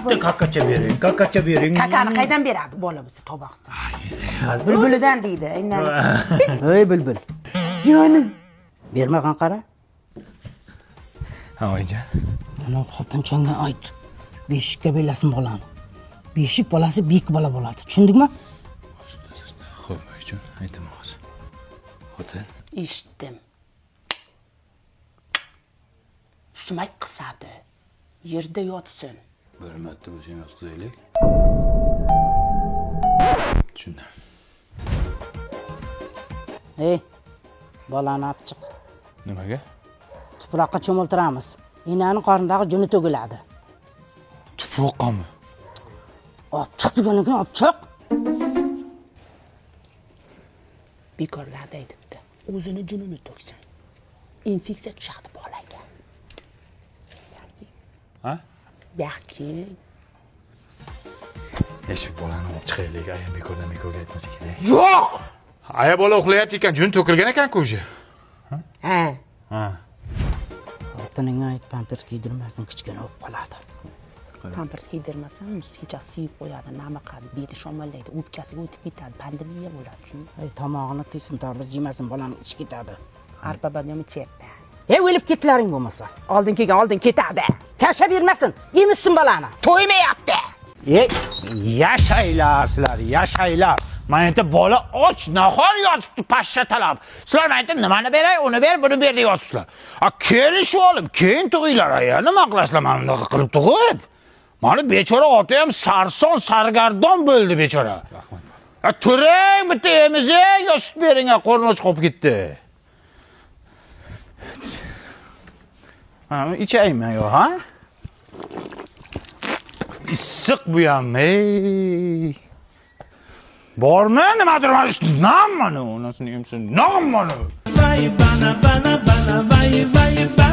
bitta kakkacha bering, kakkacha bering. Kakani qaydan beradi bola bo'lsa toboqsa? Bulbulidan deydi. Aynan. Ey bulbul. Jonim. Bermagan qara. Ha, oyijon. Ana xotinchangga ayt. Beshikka belasin bolani. Beshik bolasi bek bola bo'ladi. Tushundingmi? Xo'p, oyijon, aytaman hozir. Xotin. Eshitdim. Sumak qisadi. Yerda yotsin. Bir marta bo'lsa ham yotqizaylik. Tushundim. Ey, bolani olib chiq. Nimaga? Tuproqqa cho'miltiramiz. Enani qornidagi juni to'giladi. Tuproqqami? Olib chiq deganiga olib chiq. Bekorlar deydi-da. O'zini junini to'ksin. Infeksiya tushadi bolaga. Ha? Yaxshi. Shu bolani olib chiqaylik, ayam bekordan bekorga aytmasa kerak. Yo'q. Aya bola uxlayapti ekan, jun to'kilgan ekan-ku o'sha. Ha. Ha. Xotiningga ayt, pampers kiydirmasin, kichkina bo'lib qoladi. Pampers kiydirmasam, kechasi siyib qo'yadi, nima qiladi, beli shomallaydi, o'pkasiga o'tib ketadi, pandemiya bo'ladi. Ey, tomog'ini tiysin, torbiz yemasin, bolani ichi ketadi. Arpa badam ichayapti. Ey, o'lib ketlaring bo'lmasa. Oldin kelgan oldin ketadi. Tashlab bermasin, yemissin bolani. To'ymayapti. Yashaylar sizlar, yashaylar. Mana endi bola och, nahor yotibdi pashsha talab. Sizlar mana endi nimani beray, uni ber, buni ber deb yotibsizlar. Kelishib olib, keyin tug'inglar aya, nima qilasizlar mana bunaqa qilib tug'ib? Mana bechora ota ham sarson, sargardon bo'ldi bechora. Turing bitta emizing, yo sut bering, qornoch qolib ketdi. Mana ichaymi yo, ha? Issiq bu ham, ey. Bormi nimadir mana shu nam mana, onasini emsin, nam mana. Vay bana, vay vay.